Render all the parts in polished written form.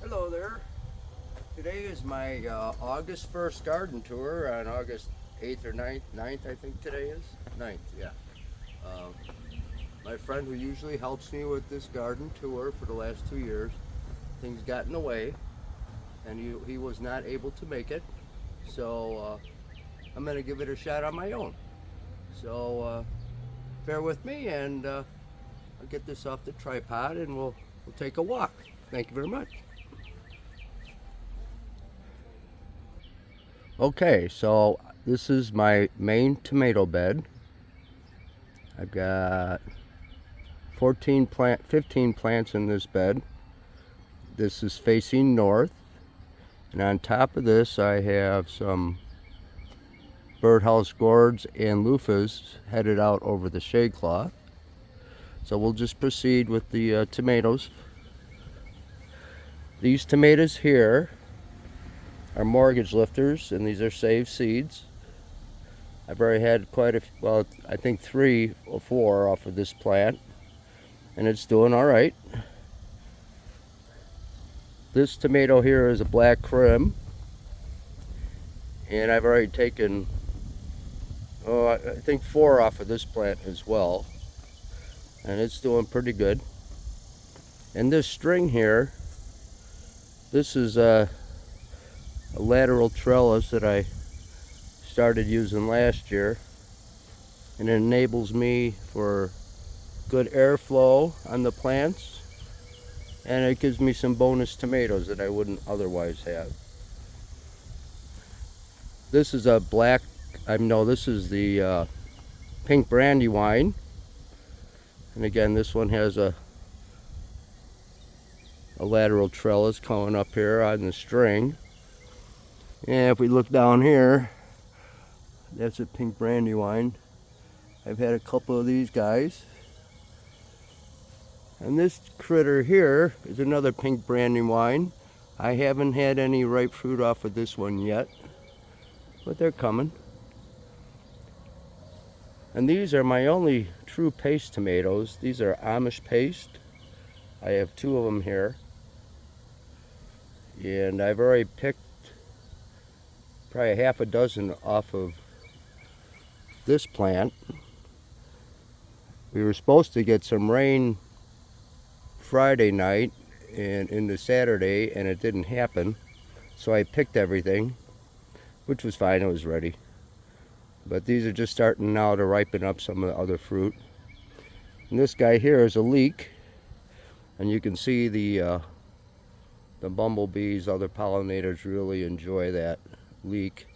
Hello there. Today is my August 1st garden tour on August 8th or 9th, I think today is. 9th, yeah. Uh, my friend who usually helps me with this garden tour for the last 2 years, things got in the way and he was not able to make it. So I'm going to give it a shot on my own. So bear with me and I'll get this off the tripod and we'll take a walk. Thank you very much. Okay, so this is my main tomato bed. I've got 15 plants in this bed. This is facing north. And on top of this I have some birdhouse gourds and loofahs headed out over the shade cloth. So we'll just proceed with the tomatoes. These tomatoes here are mortgage lifters, and these are saved seeds. I've already had I think 3 or 4 off of this plant, and it's doing all right. This tomato here is a black crim, and I've already taken, I think 4 off of this plant as well, and it's doing pretty good. And this string here, this is a lateral trellis that I started using last year, and it enables me for good airflow on the plants, and it gives me some bonus tomatoes that I wouldn't otherwise have. This is a this is the pink brandywine, and again this one has a lateral trellis coming up here on the string. And if we look down here, that's a pink brandywine. I've had a couple of these guys. And this critter here is another pink brandywine. I haven't had any ripe fruit off of this one yet, but they're coming. And these are my only true paste tomatoes. These are Amish paste. I have 2 of them here. And I've already picked probably a half a dozen off of this plant. We were supposed to get some rain Friday night and into Saturday, and it didn't happen, so I picked everything, which was fine. It was ready, but these are just starting now to ripen up some of the other fruit. And this guy here is a leek, and you can see the bumblebees, other pollinators really enjoy that leek,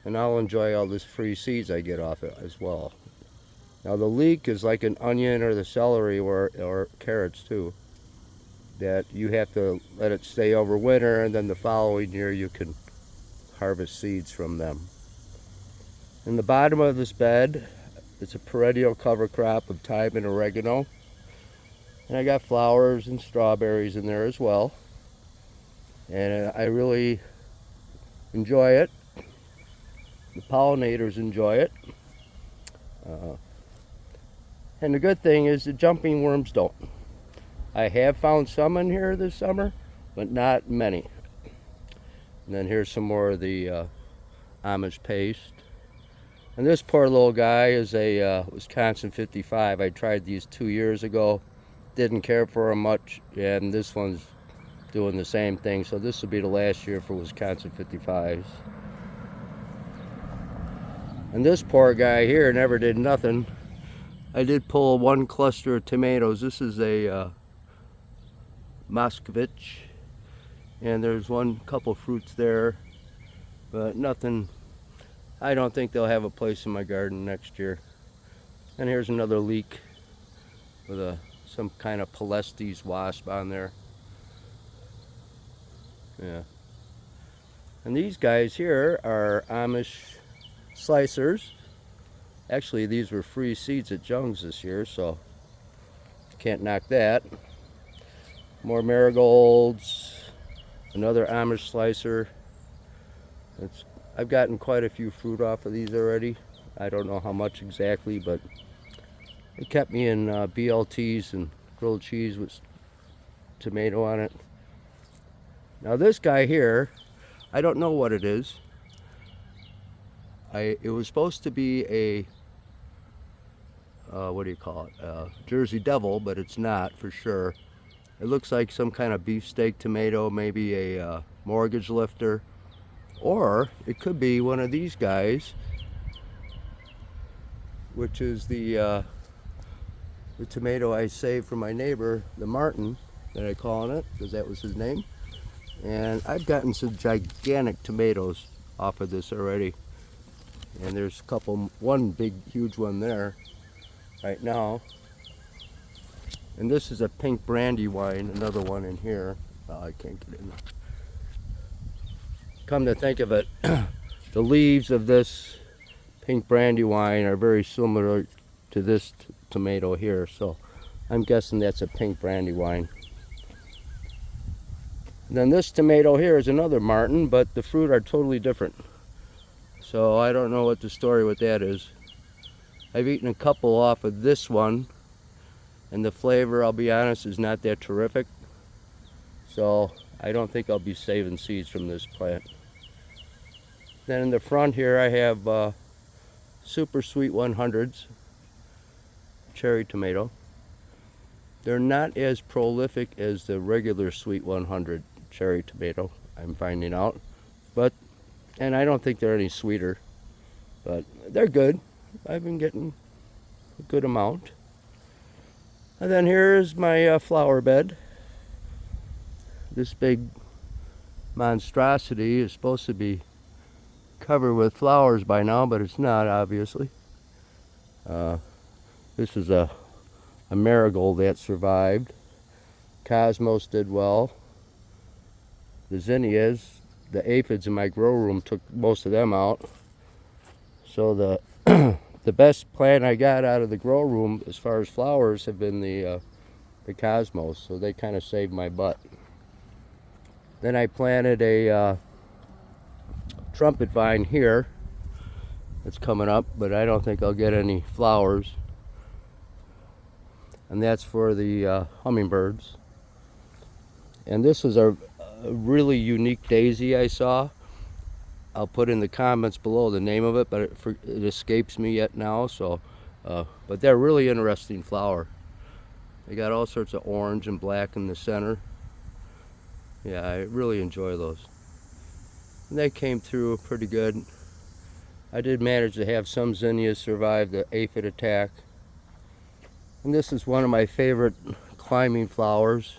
and I'll enjoy all this free seeds I get off it as well. Now the leek is like an onion or the celery or carrots too, that you have to let it stay over winter, and then the following year you can harvest seeds from them. In the bottom of this bed, it's a perennial cover crop of thyme and oregano, and I got flowers and strawberries in there as well, and I really enjoy it. The pollinators enjoy it. And the good thing is the jumping worms don't. I have found some in here this summer, but not many. And then here's some more of the Amish paste. And this poor little guy is a Wisconsin 55. I tried these 2 years ago. Didn't care for them much, and this one's doing the same thing. So this will be the last year for Wisconsin 55s. And this poor guy here never did nothing. I did pull 1 cluster of tomatoes. This is a Moscovich, and there's couple fruits there, but nothing. I don't think they'll have a place in my garden next year. And here's another leek with some kind of Palestes wasp on there. Yeah. And these guys here are Amish slicers. Actually, these were free seeds at Jung's this year, so can't knock that. More marigolds, another Amish slicer. I've gotten quite a few fruit off of these already. I don't know how much exactly, but It kept me in BLTs and grilled cheese with tomato on it. Now this guy here, I don't know what it is. It was supposed to be a what do you call it? Jersey Devil, but it's not for sure. It looks like some kind of beefsteak tomato, maybe a mortgage lifter, or it could be one of these guys, which is the tomato I saved from my neighbor, the Martin, that I call it, because that was his name. And I've gotten some gigantic tomatoes off of this already. And there's one big, huge one there right now. And this is a pink brandy wine, another one in here. Oh, I can't get in there. Come to think of it, the leaves of this pink brandy wine are very similar to this tomato here, so I'm guessing that's a pink brandy wine. And then this tomato here is another Martin, but the fruit are totally different. So I don't know what the story with that is. I've eaten a couple off of this one, and the flavor, I'll be honest, is not that terrific. So I don't think I'll be saving seeds from this plant. Then in the front here I have super sweet 100s, cherry tomato. They're not as prolific as the regular sweet 100 cherry tomato, I'm finding out. And I don't think they're any sweeter, but they're good. I've been getting a good amount. And then here's my flower bed. This big monstrosity is supposed to be covered with flowers by now, but it's not, obviously. This is a marigold that survived. Cosmos did well. The zinnias, the aphids in my grow room took most of them out. So the best plant I got out of the grow room as far as flowers have been the cosmos, so they kind of saved my butt. Then I planted a trumpet vine here. It's coming up, but I don't think I'll get any flowers. And that's for the hummingbirds. And this was a really unique daisy I saw. I'll put in the comments below the name of it, but it escapes me yet now. So, but they're really interesting flower. They got all sorts of orange and black in the center. Yeah, I really enjoy those. And they came through pretty good. I did manage to have some zinnias survive the aphid attack. And this is one of my favorite climbing flowers.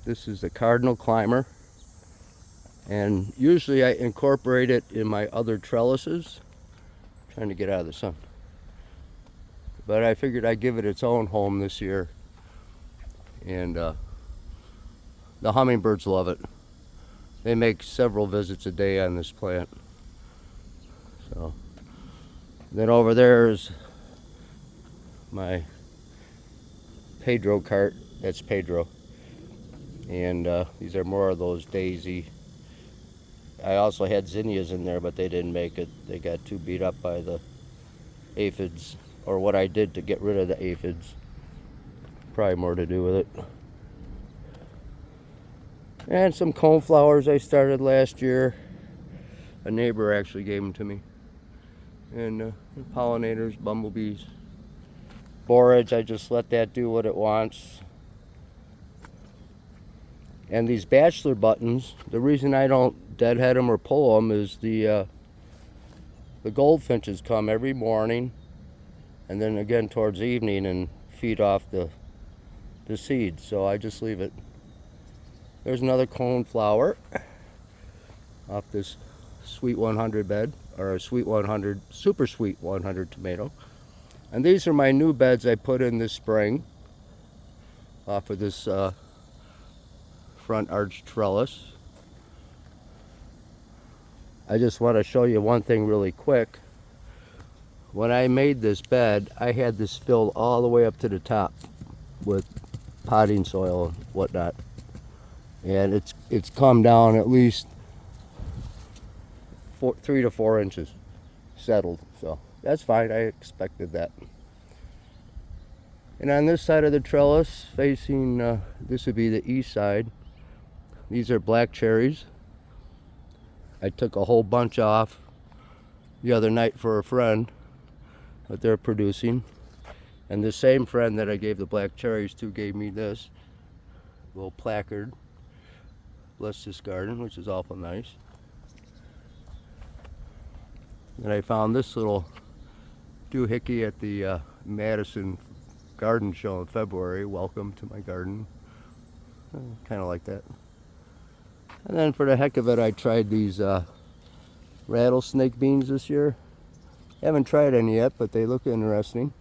This is the cardinal climber. And usually I incorporate it in my other trellises. I'm trying to get out of the sun. But I figured I'd give it its own home this year. And the hummingbirds love it. They make several visits a day on this plant. So then over there is my Pedro cart. That's Pedro. And these are more of those daisy. I also had zinnias in there, but they didn't make it. They got too beat up by the aphids, or what I did to get rid of the aphids. Probably more to do with it. And some coneflowers I started last year. A neighbor actually gave them to me. And pollinators, bumblebees. Borage, I just let that do what it wants. And these bachelor buttons, the reason I don't deadhead them or pull them is the goldfinches come every morning and then again towards evening and feed off the seeds, so I just leave it. There's another coneflower off this sweet 100 bed, or a sweet 100, super sweet 100 tomato. And these are my new beds I put in this spring off of this front arch trellis. I just want to show you one thing really quick. When I made this bed, I had this filled all the way up to the top with potting soil and whatnot. And it's come down at least 3 to 4 inches settled. So that's fine. I expected that. And on this side of the trellis, facing, this would be the east side, these are black cherries. I took a whole bunch off the other night for a friend that they're producing. And the same friend that I gave the black cherries to gave me this little placard. Bless this garden, which is awful nice. And I found this little doohickey at the Madison Garden Show in February. Welcome to my garden. Kind of like that. And then for the heck of it, I tried these rattlesnake beans this year. Haven't tried any yet, but they look interesting.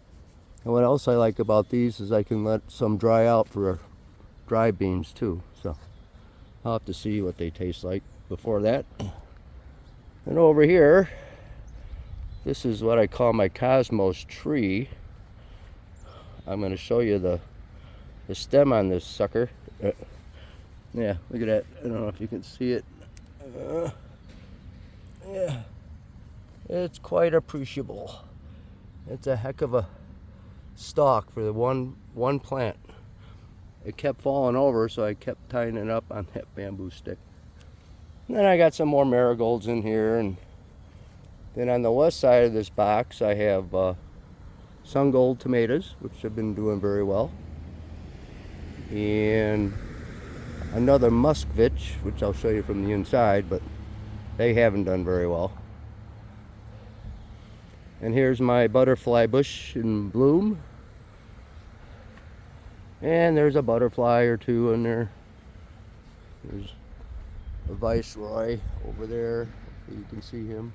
And what else I like about these is I can let some dry out for dry beans too. So I'll have to see what they taste like before that. And over here, this is what I call my cosmos tree. I'm going to show you the stem on this sucker. Yeah, look at that. I don't know if you can see it. Yeah, it's quite appreciable. It's a heck of a stalk for the one plant. It kept falling over, so I kept tying it up on that bamboo stick. And then I got some more marigolds in here, and then on the west side of this box I have sun gold tomatoes, which have been doing very well, and another muskvich, which I'll show you from the inside, but they haven't done very well. And here's my butterfly bush in bloom. And there's a butterfly or two in there. There's a viceroy over there. You can see him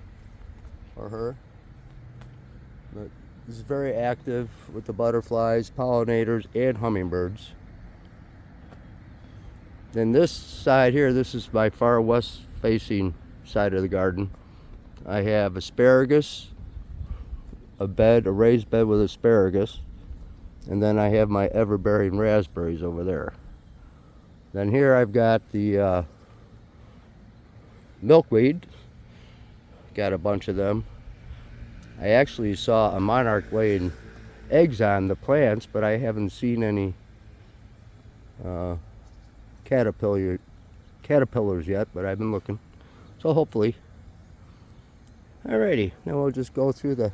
or her. But this is very active with the butterflies, pollinators, and hummingbirds. Then this side here, this is my far west facing side of the garden. I have asparagus, a raised bed with asparagus, and then I have my ever-bearing raspberries over there. Then here I've got the milkweed, got a bunch of them. I actually saw a monarch laying eggs on the plants, but I haven't seen any caterpillars yet, but I've been looking, so hopefully. Alrighty, now we'll just go through the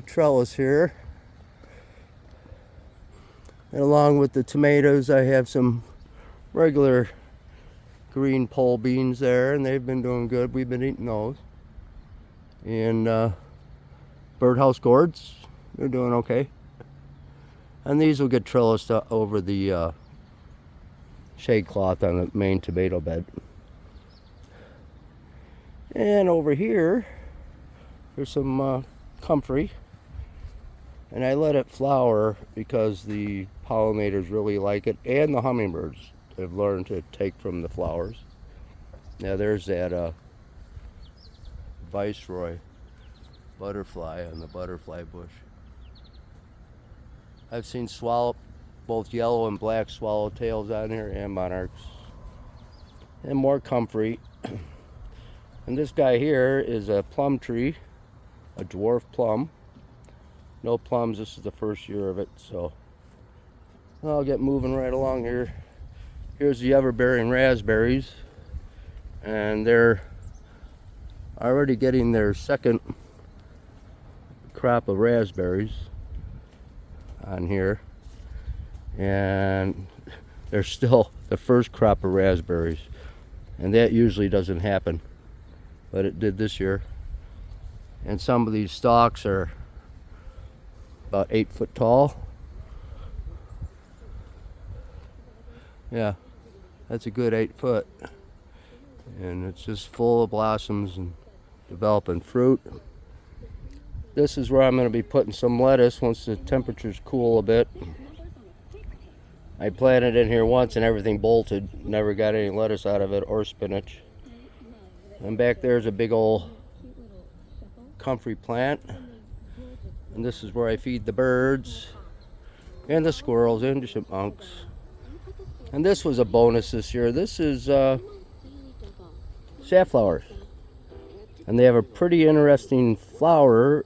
trellis here. And along with the tomatoes, I have some regular green pole beans there, and they've been doing good. We've been eating those. And birdhouse gourds, they're doing okay. And these will get trellised over the shade cloth on the main tomato bed. And over here, there's some comfrey. And I let it flower because the pollinators really like it, and the hummingbirds have learned to take from the flowers. Now there's that viceroy butterfly on the butterfly bush. I've seen both yellow and black swallowtails on here, and monarchs. And more comfrey. And this guy here is a plum tree, a dwarf plum. No plums, this is the first year of it, so I'll get moving right along here. Here's the ever-bearing raspberries, and they're already getting their second crop of raspberries on here, and they're still the first crop of raspberries, and that usually doesn't happen, but it did this year. And some of these stalks are about 8 foot tall. Yeah, that's a good 8 foot. And it's just full of blossoms and developing fruit. This is where I'm going to be putting some lettuce once the temperatures cool a bit. I planted in here once and everything bolted. Never got any lettuce out of it or spinach. And back there's a big old comfrey plant. And this is where I feed the birds and the squirrels and the chipmunks. And this was a bonus this year. This is safflowers. And they have a pretty interesting flower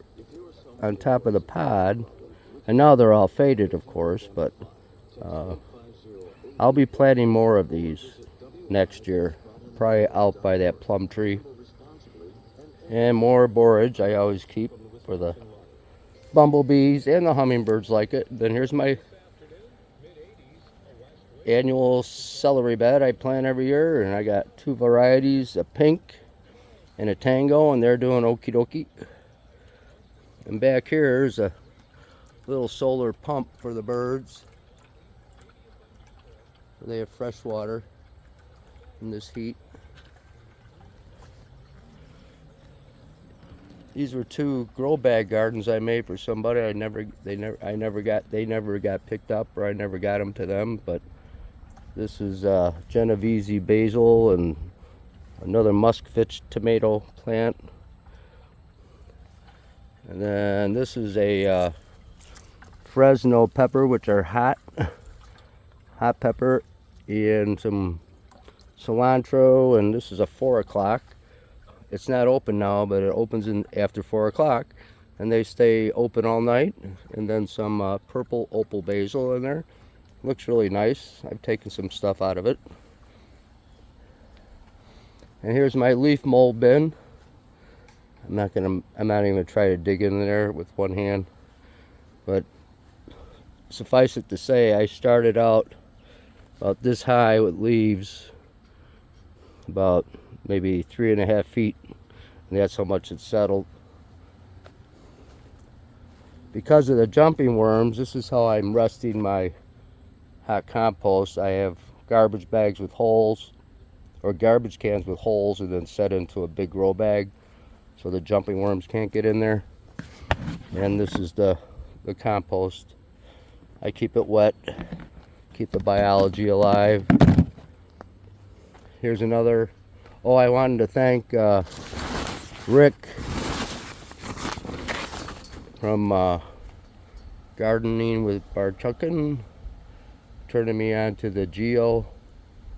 on top of the pod. And now they're all faded, of course, but I'll be planting more of these next year, probably out by that plum tree. And more borage I always keep for the bumblebees, and the hummingbirds like it. Then here's my annual celery bed I plant every year, and I got 2 varieties, a pink and a tango, and they're doing okie dokie. And back here is a little solar pump for the birds. They have fresh water in this heat. These were 2 grow bag gardens I made for somebody. They never got picked up, or I never got them to them. But this is Genovese basil and another muskfitch tomato plant. And then this is a Fresno pepper, which are hot pepper, and some cilantro. And this is a 4 o'clock. It's not open now, but it opens in after 4 o'clock, and they stay open all night. And then some purple opal basil in there. Looks really nice. I've taken some stuff out of it. And here's my leaf mold bin. I'm not even gonna try to dig in there with one hand, but suffice it to say, I started out about this high with leaves, about maybe 3.5 feet, and that's how much it settled. Because of the jumping worms, this is how I'm resting my hot compost. I have garbage bags with holes, or garbage cans with holes, and then set into a big grow bag so the jumping worms can't get in there. And this is the compost. I keep it wet, keep the biology alive. Here's another. Oh, I wanted to thank Rick from Gardening with Barchukin, turning me on to the Geo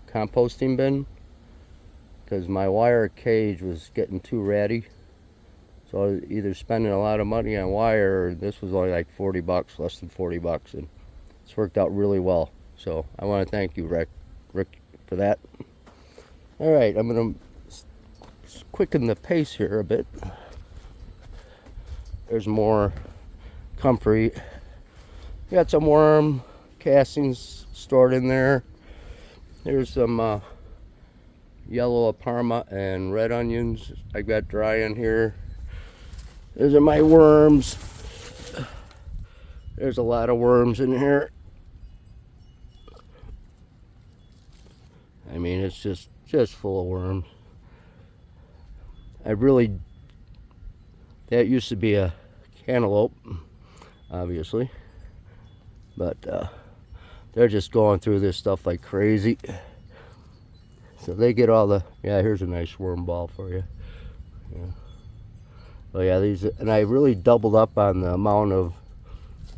composting bin, because my wire cage was getting too ratty. So I was either spending a lot of money on wire, or this was only like 40 bucks, less than 40 bucks, and it's worked out really well. So I want to thank you, Rick, for that. All right, I'm going to quicken the pace here a bit. There's more comfrey. Got some worm castings stored in there. There's some yellow parma and red onions I got dry in here. Those are my worms. There's a lot of worms in here. I mean, it's just full of worms. That used to be a cantaloupe, obviously, but they're just going through this stuff like crazy. So they get all the, yeah, here's a nice worm ball for you. Yeah. Well, yeah, these, and I really doubled up on the amount of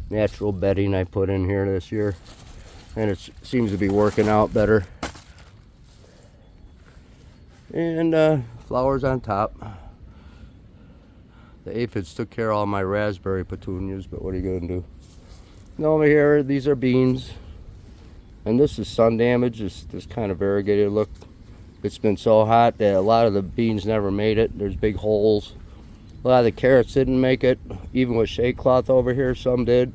natural bedding I put in here this year, and it seems to be working out better. And flowers on top. The aphids took care of all my raspberry petunias, but what are you going to do? And over here, these are beans. And this is sun damage, this kind of variegated look. It's been so hot that a lot of the beans never made it. There's big holes. A lot of the carrots didn't make it. Even with shade cloth over here, some did.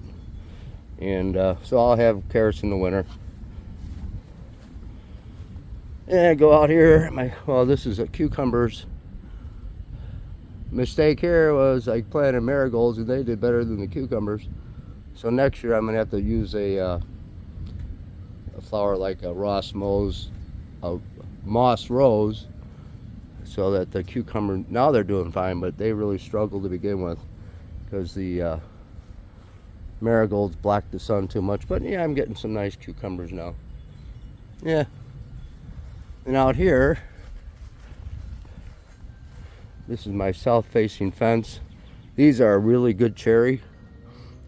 And so I'll have carrots in the winter. And I go out here, well, this is cucumbers. Mistake here was I planted marigolds and they did better than the cucumbers. So next year I'm gonna have to use a flower like a moss rose, so that the cucumber, now they're doing fine, but they really struggled to begin with because the marigolds blocked the sun too much. But yeah, I'm getting some nice cucumbers now. Yeah. And out here, this is my south-facing fence. These are a really good cherry.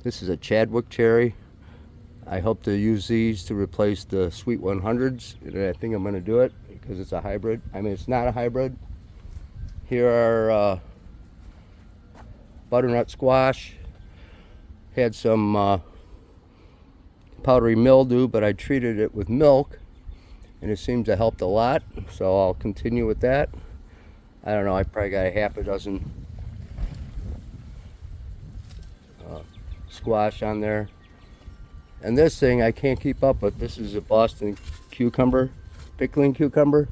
This is a Chadwick cherry. I hope to use these to replace the Sweet 100s, and I think I'm going to do it because it's a hybrid. I mean, it's not a hybrid. Here are butternut squash, had some powdery mildew, but I treated it with milk and it seems to help a lot, so I'll continue with that. I don't know, I probably got a half a dozen squash on there. And this thing I can't keep up with. This is a Boston cucumber, pickling cucumber.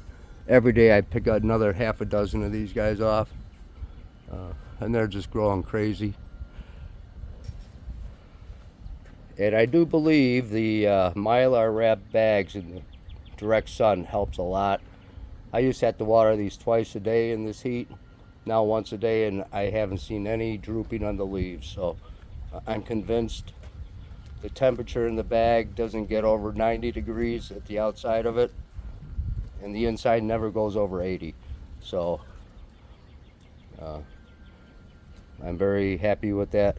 Every day I pick out another half a dozen of these guys off, and they're just growing crazy. And I do believe the mylar wrap bags in the direct sun helps a lot. I used to have to water these twice a day in this heat, now once a day, and I haven't seen any drooping on the leaves. So I'm convinced the temperature in the bag doesn't get over 90 degrees at the outside of it, and the inside never goes over 80. So I'm very happy with that.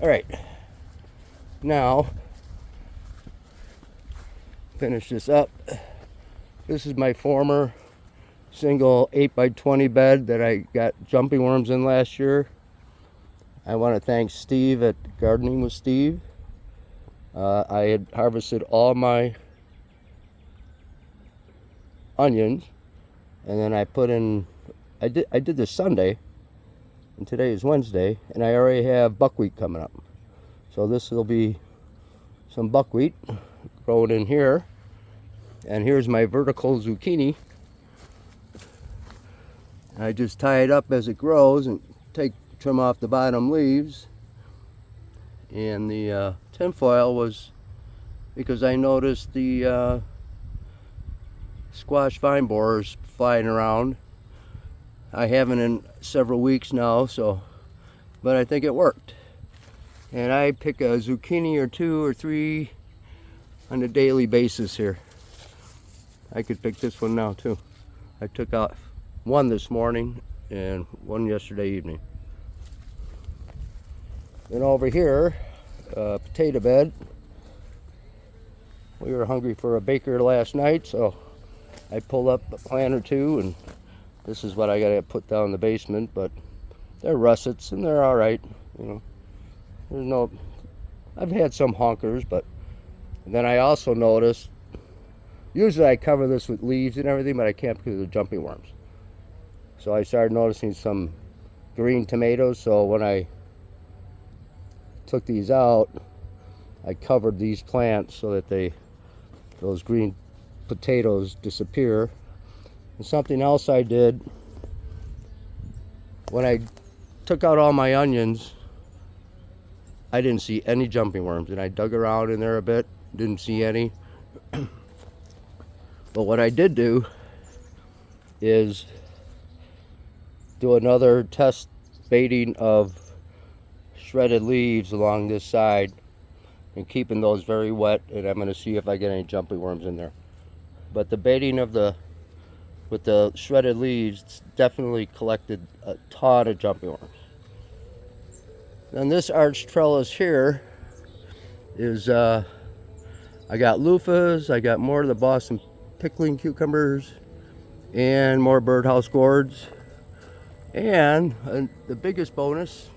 All right, now finish this up. This is my former single 8x20 bed that I got jumping worms in last year. I want to thank Steve at Gardening with Steve. I had harvested all my onions, and then I put in, I did this Sunday, and today is Wednesday, and I already have buckwheat coming up. So this will be some buckwheat growing in here. And here's my vertical zucchini. I just tie it up as it grows and trim off the bottom leaves. And the tin foil was because I noticed the squash vine borers flying around. I haven't in several weeks now, but I think it worked. And I pick a zucchini or 2 or 3 on a daily basis here. I could pick this one now too. I took out one this morning and one yesterday evening. Then over here, potato bed. We were hungry for a baker last night, so I pulled up a plant or two, and this is what I got to put down in the basement. But they're russets and they're all right. You know, there's no. I've had some honkers, but then I also noticed. Usually I cover this with leaves and everything, but I can't because of the jumping worms. So I started noticing some green tomatoes. So when I took these out, I covered these plants so that those green potatoes disappear. And something else I did, when I took out all my onions, I didn't see any jumping worms, and I dug around in there a bit, didn't see any. But what I did do is do another test baiting of shredded leaves along this side and keeping those very wet, and I'm going to see if I get any jumping worms in there. But the baiting with the shredded leaves definitely collected a ton of jumping worms. Then this arch trellis here is I got loofahs, I got more of the Boston pickling cucumbers, and more birdhouse gourds. And the biggest bonus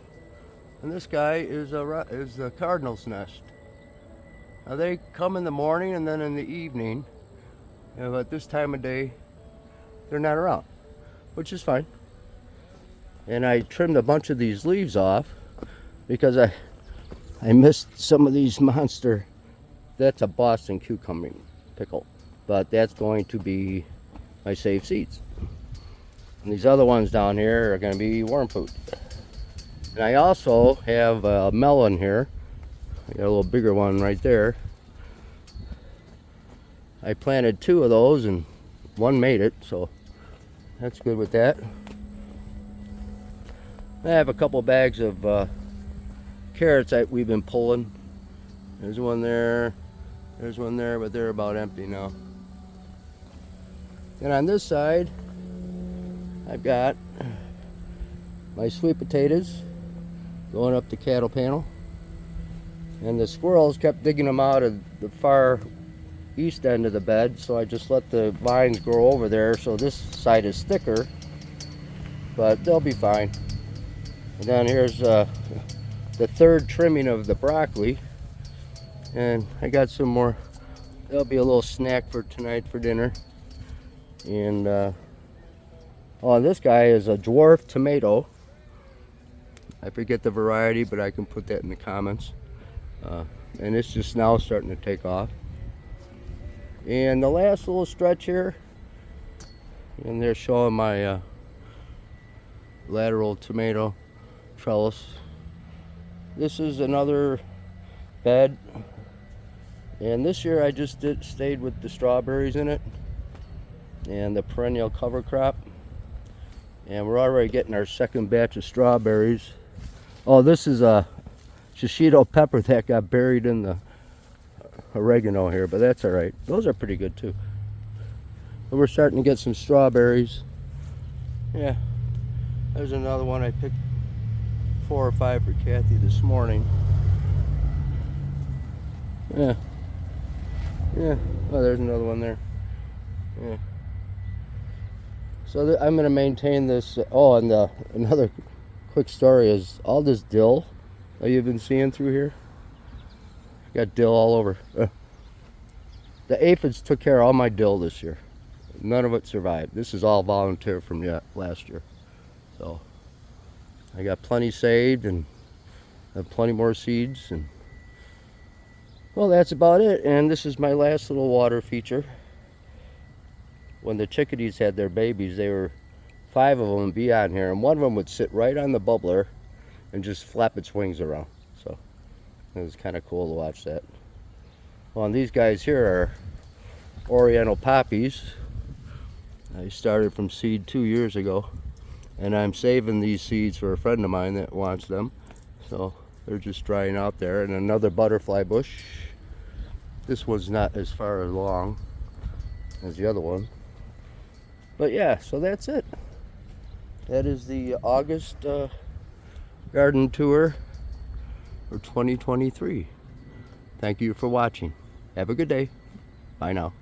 in this guy is the cardinal's nest. Now they come in the morning and then in the evening, but this time of day they're not around, which is fine. And I trimmed a bunch of these leaves off because I missed some of these monster. That's a Boston cucumber pickle, but that's going to be my safe seeds. And these other ones down here are going to be worm food. And I also have a melon here. I got a little bigger one right there. I planted 2 of those and one made it, so that's good with that. I have a couple bags of carrots that we've been pulling. There's one there, there's one there, but they're about empty now. And on this side, I've got my sweet potatoes going up the cattle panel. And the squirrels kept digging them out of the far east end of the bed, so I just let the vines grow over there, so this side is thicker, but they'll be fine. And then here's the third trimming of the broccoli, and I got some more. There'll be a little snack for tonight for dinner. And oh, this guy is a dwarf tomato. I forget the variety, but I can put that in the comments. And it's just now starting to take off. And the last little stretch here, and they're showing my lateral tomato trellis. This is another bed, and this year I just stayed with the strawberries in it and the perennial cover crop, and we're already getting our second batch of strawberries. Oh, this is a shishito pepper that got buried in the oregano here, but that's all right. Those are pretty good too. But we're starting to get some strawberries. Yeah, there's another one. I picked 4 or 5 for Kathy this morning. Yeah. Oh, there's another one there. Yeah. So I'm going to maintain this. Oh, and another quick story is all this dill that you've been seeing through here. Got dill all over. The aphids took care of all my dill this year. None of it survived. This is all volunteer from last year. So I got plenty saved and have plenty more seeds. And well, that's about it. And this is my last little water feature. When the chickadees had their babies, they were 5 of them would be on here, and one of them would sit right on the bubbler and just flap its wings around. So it was kind of cool to watch that. Well, and these guys here are Oriental poppies. I started from seed 2 years ago, and I'm saving these seeds for a friend of mine that wants them. So they're just drying out there. And another butterfly bush. This one's not as far along as the other one. But yeah, so that's it. That is the August garden tour for 2023. Thank you for watching. Have a good day. Bye now.